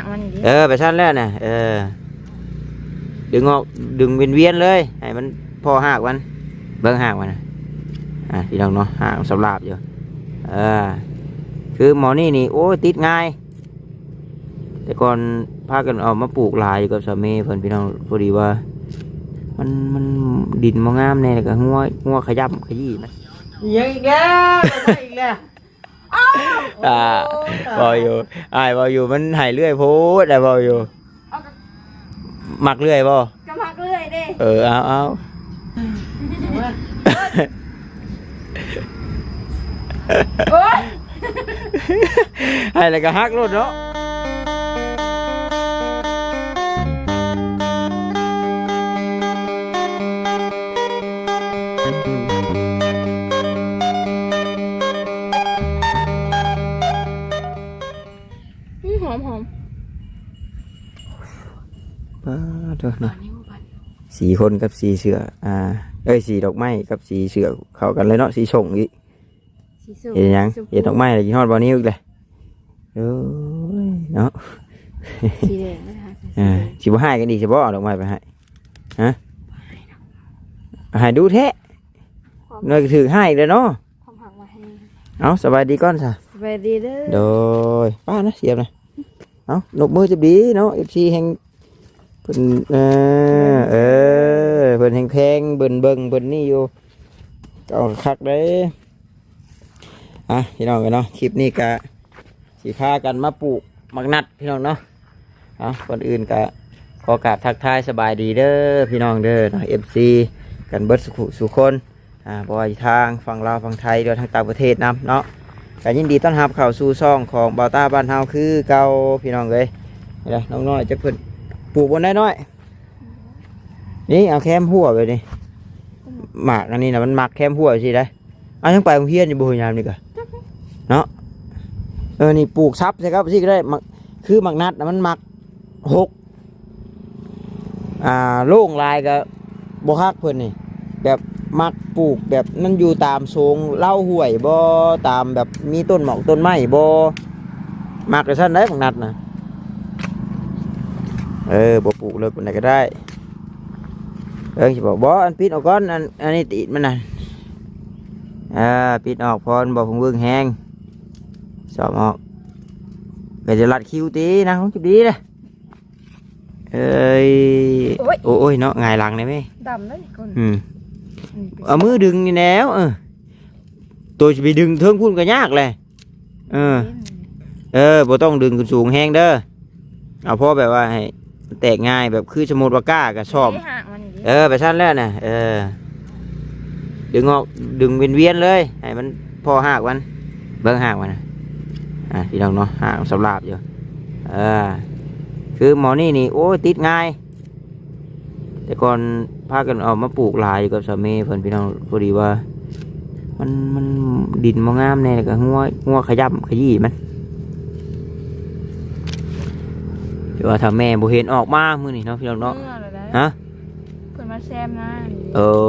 กมันดิไปชั้นแล้วน่ะดึงออกดึงเวียนเลยให้มันพอหักมันเบิ่งหักมันนะพี่น้องเนาะหักสำหรับอยู่คือหมอนี่โอ้ติดง่ายแต่ก่อนพากันเอามาปลูกลายอยู่กับสามีเพิ่นพี่น้องพอดีว่ามันดินมองามแน่แล้วก็หัวขยับขยี้มันยังอีกแล้วอีกแล้วบออยู่บออยู่มันหายเรื่อยโพดบออยู่หมักเรื่อยบ่ก็หมักเรื่อยดิเอาโอ๊ยให้อะไรก็ฮักรถเนาะหอมเถอะนะสีคนกับสีเสือสีดอกไม้กับสีเสือเข้ากันเลยเนาะสีส่งอีกเห็นยังเห็นดอกไม้อะไรยี่ห้อบอนี้อีกเลยเนาะสีแดงนะคะสีบ่ให้กันดีใช่บ่ดอกไม้ไปให้ให้ดูแท้เนยถือให้เลยเนาะเอาสบายดีก่อนสะสบายดีเด้อโดยป้านะเสียบนะเอาหนกมือจะดีเนาะFCแห่งเพิ่นเพิ่นแห่งแพงเบิ่นนี่อยู่เอาคักได้พี่น้องกันเนาะคลิปนี้ก็สิพากันมาปลูกมักนัดพี่น้องเนาะก่อนอื่นก็ขอกราบทักทายสบายดีเด้อพี่น้องเด้อเนาะ FC กันเบิดสุคนบ่ว่าทางฝั่งลาวฝั่งไทยหรือทางต่างประเทศนำเนาะก็ยินดีต้อนรับเข้าสู่ช่องของบ่าวต้าบ้านเฮาคือเก่าพี่น้องเอ้ยนี่ล่ะน้องน้อยจะเพิ่นปลูกบนได้น้อยนี่เอาแคมหัวไปนี่หมากอันนี้นะมันหมักแคมหัวสิได้ทั้งไปโรงเรียนอยู่บ่ยามนี่ก็เนาะนี่ปลูกซับใช่ครับสิก็ได้คือหมักนัดมันหมัก6โล่งลายก็บ่คักเพิ่นนี่แบบมักปลูกแบบนั่นอยู่ตามโซงเล่าห้วยบ่ตามแบบมีต้นหมอกต้นไม้บ่มักกระชั้นได้หมักนัดนะบ่ปลูกเลยคนไหนก็ได้สิบอกบ่อันปิดออกก่อนอันนี้ติดมันน่ะปิดออกพรบอกผมเบิ่งแห้งสอบออกก็จะรัดคิวตีนะน้องจุดดีเลยโอ้ยเนาะไงหลังได้ไหมดำเลยคนเอามือดึงนี่แล้วตัวจะไปดึงเทิงพุ่นก็ยากเลยบ่ต้องดึงขึ้นสูงแห้งเด้อเอาเพราะแบบว่าให้แตกง่ายแบบคือสมุดวาก้ากับชอบไปชั้นแล้วน่ะดึงออกดึงเวียนเลยให้มันพอหักมันเบิ่งหักมันนะพี่น้องเนาะหักสำหรับอยู่คือหมอนี่โอ้ติดง่ายแต่ก่อนพากันเอามาปลูกลายอยู่กับสามีเพิ่นพี่น้องพอดีว่ามันดินมองามแน่แล้วก็หัวขยับขยี้มันเดี๋ยวถ้าแม่บ่เห็นออกมามื้อนี้เนาะพี่น้องเนาะฮะเพิ่นมาแซมนะ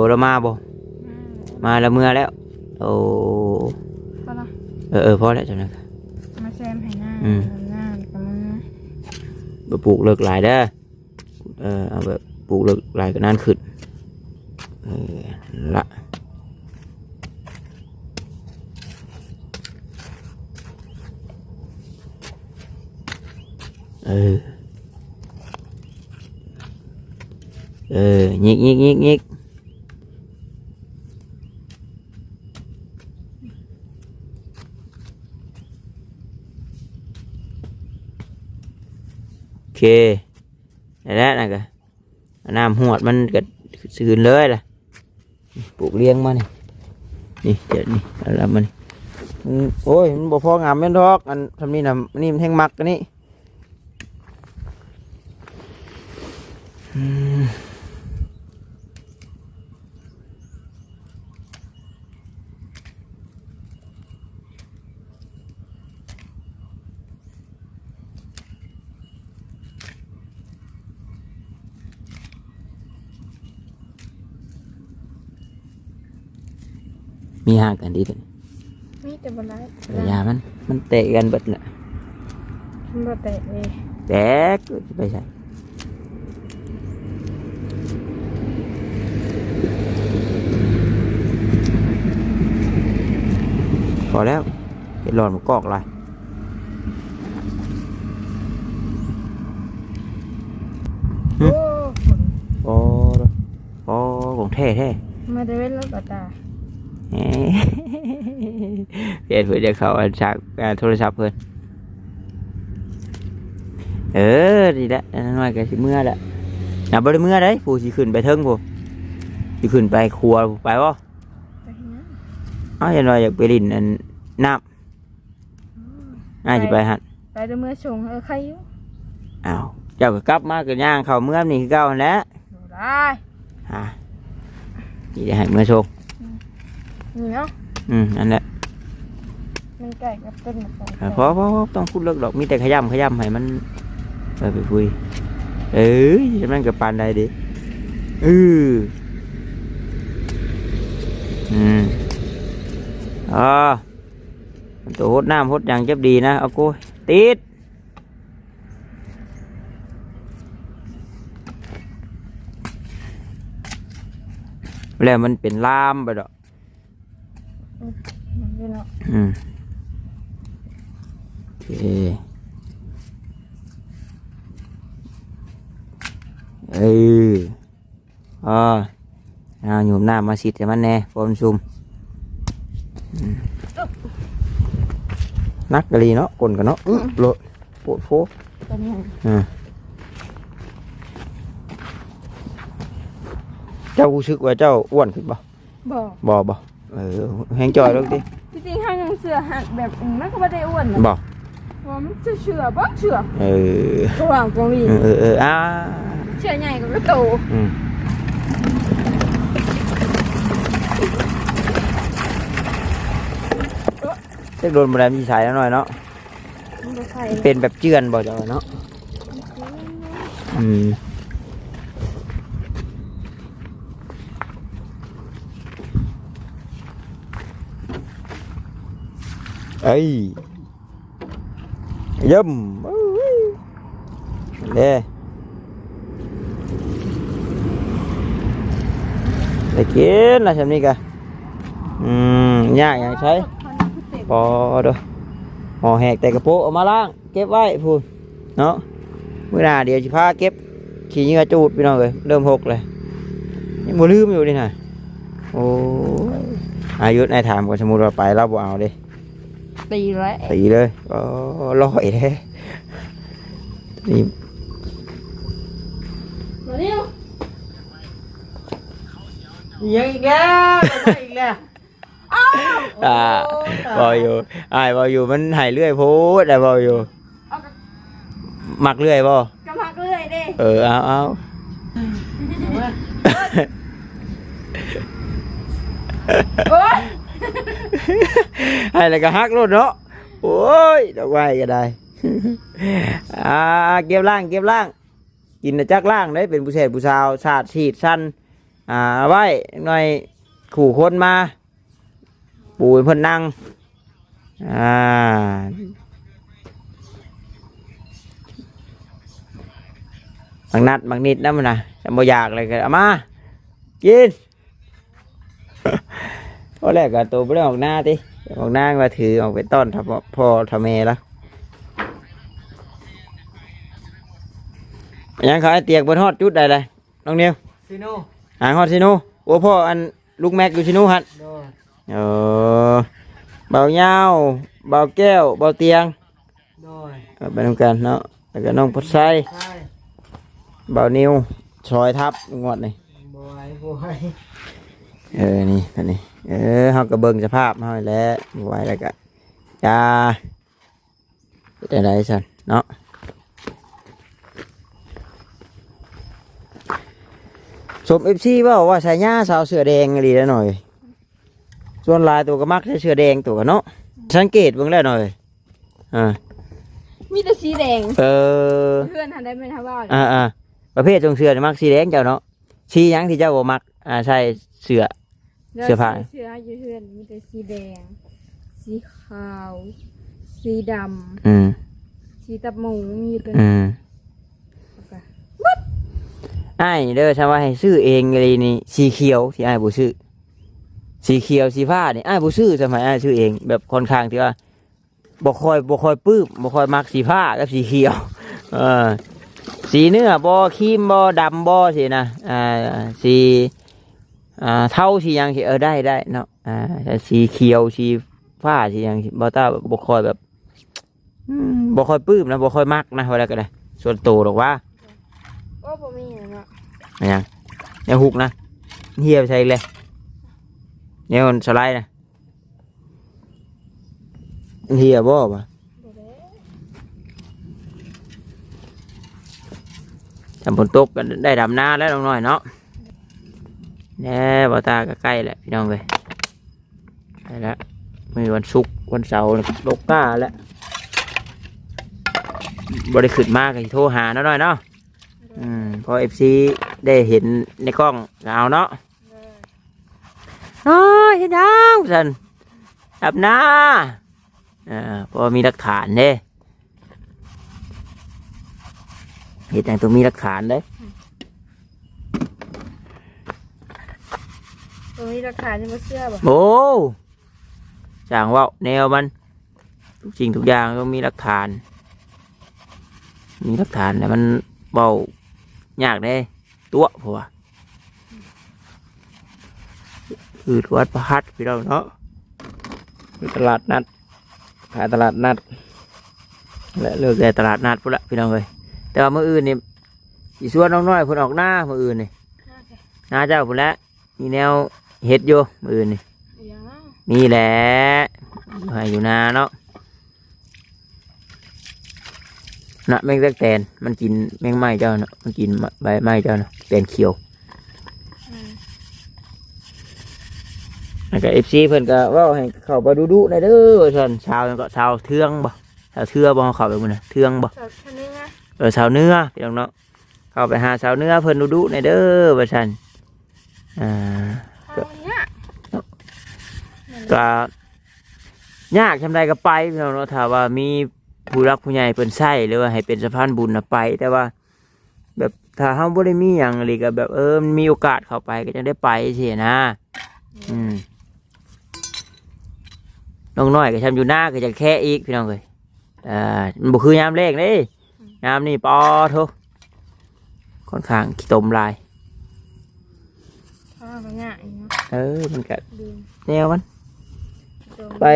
เรามาบ่มาแล้วเมื่อแล้วพอละพอแล้วจังนั้นมาแซมให้หน้ากับมือปลูกเลิกหลายเด้อเอาแบบปลูกเลิกหลายก็นานขึ้นละยิกโอเคแล้วนะก็น้ำหวดมันก็สื่นเลยล่ะปลูกเลี้ยงมานี่เดี๋ยวนี่แล้วมันโอ้ยมันบ่พองามแม่นดอกอันทำนี่นะนี่มันแห้งมักกันนี่มีห่างกันดีกันมีแต่บนไร้ยามันเตะกันเบิดแหละมันบ่เตะเลย แตกไปใส่พอแล้วเห็ดหลอดมันกอกอะไรโอ้โอ้ของแท้แท้ มาได้เว้นแล้วก็ตา เพื่อนเพื่อนจะเขาจากโทรศัพท์เพื่อนดีแล้วน้อยก็สิเมื่อละอย่าบ่ได้เมื่อได้ผู้สิขึ้นไปเทิงผู้สิขึ้นไปครัวไปบ่ ไปเนี้ย อย่างน้อยอยากไปลินอันน้ำสิไปหัด ไปเดี๋ยวเมื่อชงใครอยู่ อ้าวเจ้าก็กลับมาก็ย่างเข้าเมื่อนี่คือเก่าหั่นแหล้ว ได้ นี่ได้ให้เมื่อโชค นี่เนาะ นั่นแหละ มันไก่กับต้นมะพร้าว พอต้องพูดเลิกดอกมีแต่ขย้ำให้มันไปคุยจะมันกับปานใดดิตัวหดน้ำหดอย่างเจ็บดีนะเอากูติดแล้วมันเป็นลามไปดอก นี่เนาะ โอเคหยุมหน้ามาสิแต่มันแน่ฟอมซุ่มนักกะลีเนาะกลนกันเนาะโลดปวดโฟ ตัวนี้ เจ้ารู้สึกว่าเจ้าอ้วนขึ้นบ่ บ่ แห้งจอยแล้วดิ จริงๆห้างเสือหักแบบมันก็ไม่ได้อ้วนนะ บ่ ว่ามันจะเชื่อบ่เชื่อ ระหว่างตรงนี้ เชื่อใหญ่กับโตจะโดนบรมีสายแล้วหน่อยเนาะเป็นแบบเจือนบ่จังเนาะย่ำได้กินนะชำนี้กะยากอย่างใช้พอเด้อห่อแหกแต่กระโปงเอามาล้างเก็บไว้พูนเนาะเมื่อหน้าเดี๋ยวสิพาเก็บขี้เหงื่อจูดพี่น้องเลยเริ่มหกเลยยังบ่ลืมอยู่นี่น่ะโอ้อายุนายถามก่อนสมมุติว่าไปเราบ่เอาเด้ตีเลยลอยแท้นี่ยังอีกแล้วบอยอยู่บอยอยู่มันหายเรื่อยโพดบอยอยู่หมักเรื่อยบ่ก็มักเรื่อยเด้เอาให้แล้วก็ฮักรถเนาะโอ้ยดอกไม้ก็ได้เก็บล่างกินจักล่างได้เป็นผู้ชายผู้สาวชาติฉีดสั้นไว้หน่อยขู่คนมาปูเพิ่นนั่งบางนัดบางนิดนั่นมันนะจะบ่อยากเลยก็เอามากินพอแรกก็ตัวไม่ได้ออกหน้าติออกหน้ามาถือออกไปต้อนทำพ่อทำแม่แล้วยังเขาไอเตียกบนฮอดจุดใดเลยน้องเนียวซิโนฮอดซิโนโอ้พ่ออันลูกแม็กอยู่ซิโนฮันเบาเงาเบาแก้วเบาเตียงไปทำกันเนาะแล้วก็น้องปดไซเบานิวซอยทับงวดนี่นี่ท่านนี่เขากระเบิงสภาพเขาแล้วไว้แล้วก็จ้าเป็นไรสันเนาะสมเอฟซีว่าใส่หญ้าสาวเสือแดงอะไรแล้วหน่อยส่วนลายตัวก็มักใช้เสือแดงตัวกันเนาะสังเกตเบิ่งแล้วหน่อยมีแต่สีแดงเพื่อนทันได้ไหมครับว่าประเภทจงเสือมักสีแดงเจ้าเนาะสียังที่เจ้าบ่มักใช่เสือผ้าเสื้ออยู่เพื่อนมีแต่สีแดงสีขาวสีดำสีตับหมูมีตัว อ้ายเด้อถ้าว่าให้ซื้อเองเลยนี่สีเขียวที่อ้ายบ่ซื้อสีเขียวสีฟ้านี่อ้ายบ่ซื้อสมัยอ้ายซื้อเองแบบค่อนข้างที่ว่าบ่ค่อยปลื้มบ่ค่อยมักสีฟ้ากับสีเขียวสีเนื้อบ่ครีมบ่ดำบ่สินะสีเท่าสีหยังสิได้เนาะแต่สีเขียวสีฟ้าสีหยังบ่ตาบ่ค่อยแบบบ่ค่อยปลื้มนะบ่ค่อยมักนะว่าแล้วก็ได้ส่วนตัวหรอกว่าโอ้บ่มีหยังเนาะยังยังหุกนะเฮียไปใส่เลยเนี่ยมันสไลด์นะเฮียบ่ปะทำผลตกกันได้ดำหน้าแล้วน้อยเนาะเนี่ยบ่ตาก็ใกล้แหละพี่น้องเลยใกล้แล้วมีวันศุกร์วันเสาร์ลกก้าแล้วบริขึ้นมากเลยโทรหาน้อยเนาะพอFCได้เห็นในกล้องเอาเนาะเห็นยังสันดับหน้าพอมีหลักฐานเด้เห็นอย่างตัวมีหลักฐานเด้ตัวมีหลักฐานยังไม่เชื่อบ่โอ้จางว่าแนวมันทุกสิ่งทุกอย่างต้องมีหลักฐานแต่มันเบายากได้ตัวเพราะว่าคือวัดประหัตพี่น้องเนาะตลาดนัดขายตลาดนัดและเลิกแต่ตลาดนัดพุ่นละพี่น้องเลยแต่ว่ามื้ออื่นนี่อีส่วนน้อยๆพุ่นออกหน้ามื้ออื่นนี่หน้าเจ้าพุ่นละมีแนวเฮ็ดอยู่มื้ออื่นนี่นี่แหละให้อยู่นาเนาะนะแมงตะแตนมันกินแมงไม้เจ้าเนาะมันกินใบไม้เจ้าเนาะแตนเขียวแล้วก็FCเพิ่นก็เว้าให้เข้าไปดูๆได้เด้อซั่นชาวเทืองบ่ชาวเทือบ่เข้าไปมื้อน่ะเทืองบ่ชาวเนื้อพี่น้องเนาะเข้าไปหาชาวเนื้อเพิ่นดูๆได้เด้อว่าซั่นก็ยากทำใดก็ไปพี่น้องเนาะถ้าว่ามีผู้รักผู้ใหญ่เพิ่นใช้หรือว่าให้เป็นสะพานบุญน่ะไปแต่ว่าแบบถ้าเฮาบ่ได้มีหยังเลยก็แบบมันมีโอกาสเข้าไปก็จังได้ไปสินะน้องน้อยก็ทำอยู่หน้าก็จะแค่อีกพี่น้องเลยมันบุคือยามเลขนี่ยามนี่ปอทุกค่อนข้างขี้ตมลายมันก็แนวมันไป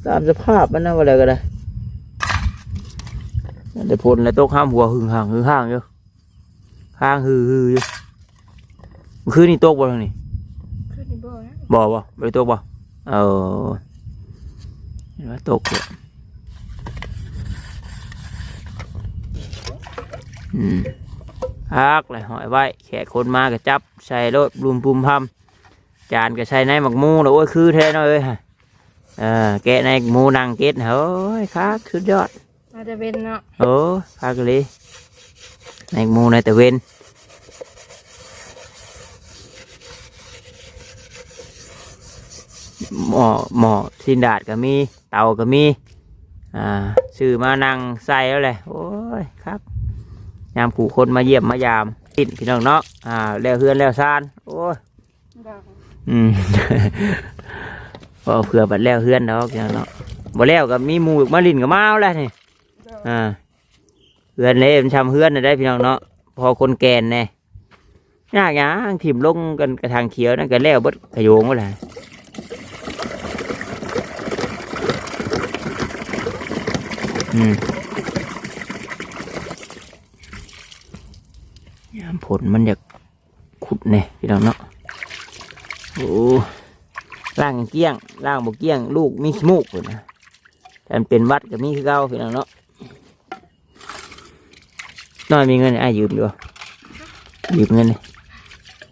ตามสภาพมันนะว่าอะไรก็ได้แต่พลแล้วตกห้ามหัวหึงห่างอยู่ข้างฮืออยู่คืนนี่ตกบ่ทางนี้บ่ไปตกบ่เห็นว่าตกเลยพักเลยหอยไว้แขกคนมาก็จับใส่รถรุมปุ่มพัมจานก็ใส่ในหมักมูแล้วโอ้ยคือแท้น้อยเลยแกะในหมูนังเกตเฮ้ยครับสุดยอดอาจจะเป็นเนาะพักเลยในหมูในตะเวนหม้อสินดาดก็มีเตาก็มีซื้อมานั่งใส่แล้วเลยโอ้ยครับยามขู่คนมาเยี่ยมมายามกินพี่น้องเนาะแล้วเฮือนแล้วซานโอ้ยพอเผื่อบัดแล้วเฮือนเนาะเนาะบ่แล้วก็มีหมูมาลินกับมาแล้วนี่เฮือนเลยมันทำเฮือนได้พี่น้องเนาะพอคนแก่นเนี่ยยากยังถิ่มลงกันกระทางเขียวนั่นก็แล้วบดขยงก็เลยผลมันอยากขุดเนี่ยพี่น้องเนาะโอ้ล่างเกี้ยงล่างบกเกี้ยงลูกมีขี้มูกเลยนะแต่เป็นวัดกับมีคือเก่าพี่น้องเนาะน้อยมีเงินยืมอยู่ยืมเงินเลย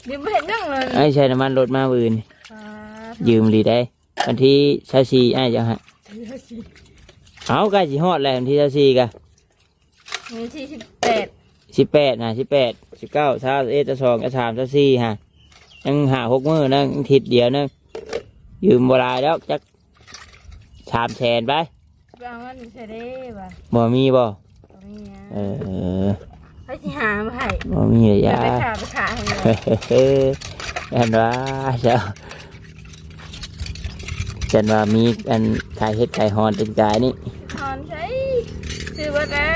ยืมไม่เห็นยังเลยใช้น้ำมันรถมาบืนยืมหรือได้วันที่24จะฮะเอาใกล้สิฮอดแล้ววันที่24กันวันที่18นะ19 21 22 23 24ฮะยัง5-6 มื้อนั่งทิศเดียวนั่งยืมบ่หลายแล้วจัก300,000ไปบางวันใช่ได้ป่ะบ่มีบ่ไปสิหามา ให้ บ่มีระยะ ไปขาไปขาให้เลย เฮ้แอนว่าเจ้าจันว่ามีอันขายเฮ็ดขายฮอนเป็นกายนี่ ถอนใช้ซื้อมาแล้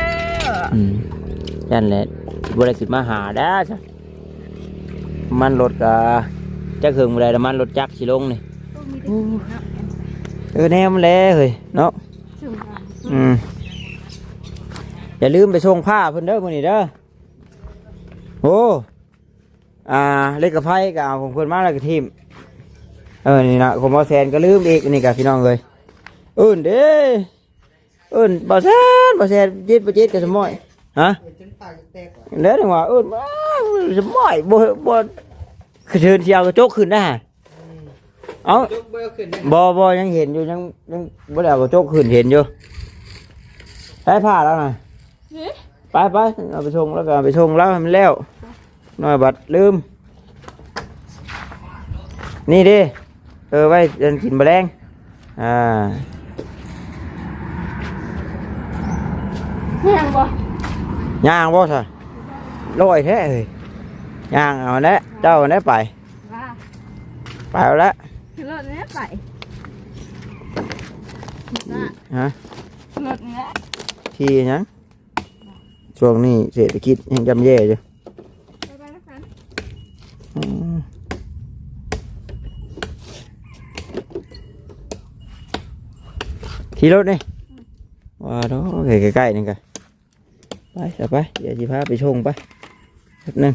ว จันแหละบ่ได้ขึ้นมาหาด้าจ้ะมันรถก็จักหึงบ่ได้น้ำมันรถจักรสิลงนี่แนมแลเฮ้ยเนาะอย่าลืมไปส่งผ้าเพิ่นเด้อมื้อนี้เด้อโอ้เล็กกับไพ่ก็เอาของเพิ่นมาแล้วก็ทีมนี่นะผมเอาแซนก็ลืมอีกนี่กับพี่น้องเลยเด้บ่แซนจิตกับสมอยฮะเด้อจังว่าสมอยบ่คือเชิญเชียวกระจกขึ้นได้เอาบ่ยังเห็นอยู่ยังบ่ได้เอากระจกขึ้นเห็นอยู่ได้ผ้าแล้วนะไปเอาไปชงแล้วก็ไปชงแล้วให้มันแล้วน้อยบัดลืมนี่ดิไว้เดินกินแมลงย่างบ่ใช่ลอยแท้เลยย่างเอาเนี่ยเจ้าเนี่ยไปเอาละ รถเนี้ยไป ฮะ รถเนี้ย ที่ยังช่วงนี้เศรษฐกิจยังย่ำแย่อยู่ขี่รถนี่ว้าđóใกล้ๆนี่กันไปเดี๋ยวจีพาไปชงไปแป๊บนึง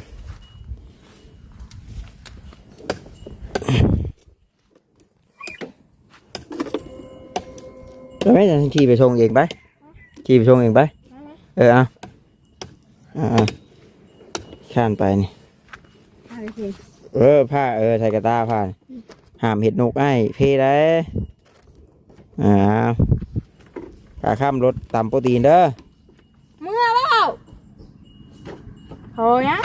แล้วไม่จะขี่ไปชงเองไปขี่ไปชงเองไปเอาข้านไปนี่ผ้าใส่กระตาผ้าหามเห็ดนกไอ้เพได้ขาข้ามรถต่ำโปรตีนเด้อเมื่อเปล่าโหยะ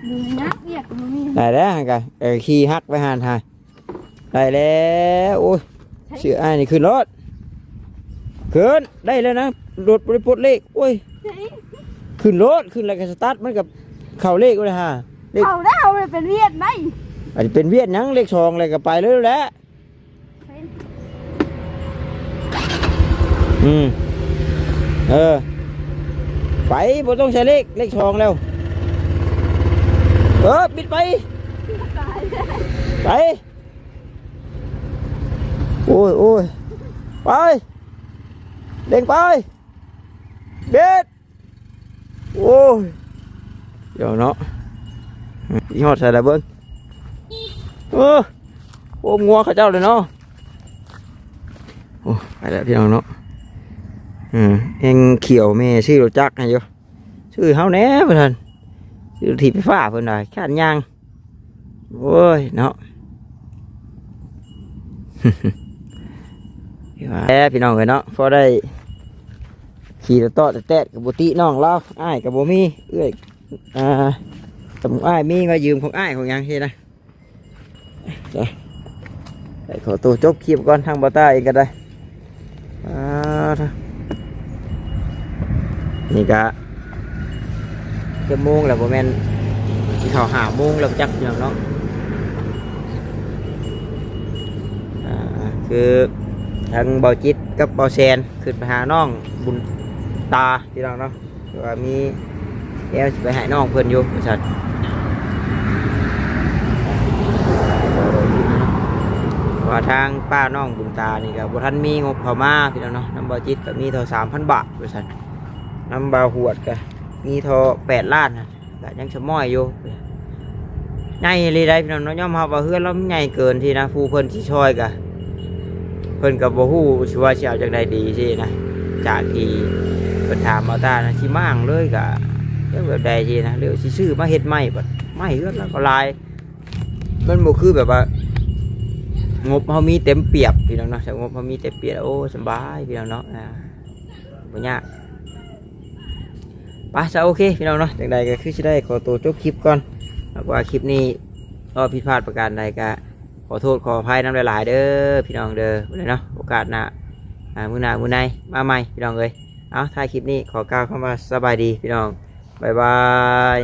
ดูนะเรียกมึงมีได้แล้วกันขี่ฮักไปหานทายได้แล้วโอ้ยเสือไอ้นี่ขึ้นรถขึ้นได้แล้วนะรถบริปลดเลขโอ้ยขึ้นรถขึ้นอะไรกันสตาร์ทมันกับเข่าเลขเลยฮะเอาได้เอาเลยเป็นเวียดไหมอันนี้เป็นเวียดยังเลข2อะไรกับไปเลยแหละไปบ่ต้องใช้เลข2แล้วบิดไปโอ้ยไปเด้งไปเบ็ดโอ้ยเดี๋ยวเนาะยี่ห้อใส่อะไรเบิ้งโอ้งัวข้าเจ้าเลยเนาะโอ้ไปแล้วพี่น้องเนาะเองเขียวแม่ชื่อรถจักรให้อยู่ชื่อเฮาแน่เพื่อนชื่อถีบไฟฟ้าเพื่อนหน่อยข้านยางโอ้ยเนาะพี่น้องเลยเนาะพอได้ขี่รถต่อแต่กับบุตรีน้องเราอ้ายกับโบมี่สมุอ้ายมีมายืมของอ้ายของยังเฮ้นะขอตัวจบคลิปก่อนทางบอต้าเองก็ได้นี่กะจะโมงแล้วโมเมนที่เขาหาโมงแล้วจักอย่างเนาะคือทางเบาจิตกับเบาแซนขึ้นไปหาน้องบุญตาที่เราเนาะว่ามีแอลไปหาน้องเพื่อนอยู่สัตว์ว่าทางป้าน้องบุญตานี่กับบุท่านมีงบเข้ามาพี่น้องเนาะน้ำเบาจิตกับมีเท่า3,000 บาทบริษัทน้ำเบาหวดกับมีเท่า8 ล้านนะแต่ยังชะม้อยอยู่ใหญ่เลยได้พี่น้องเนาะย่อมเฮาว่าเฮือนเราใหญ่เกินที่นะผู้เพิ่นสิช่วยกันเพิ่นกับบ่ฮู้สิว่าสิเอาจังได๋ดีสินะจากที่เพิ่นถามมาตานะสิมั่งเลยก็แบบใดสินะเดี๋ยวสิซื้อมาเฮ็ดใหม่บัดใหม่เฮือนแล้วก็ลายมันบ่คือแบบว่างบเฮามีเต็มเปียบพี่น้องเนาะแต่งบเฮามีเต็มเปียบโอ้สบายพี่น้องเนาะบ่ยากไปซะโอเคพี่น้องเนาะจังใดก็คือสิได้ขอตัวจบคลิปก่อนแล้วว่าคลิปนี้ผิดพลาดประการใดก็ขอโทษขออภัยน้ำหลายๆเด้อพี่น้องเด้อเนาะโอกาสหน้ามื้อหน้ามื้อในมาใหม่พี่น้องเอ้ยเอาท้ายคลิปนี้ขอกล่าวคำว่าสบายดีพี่น้อง บ๊ายบาย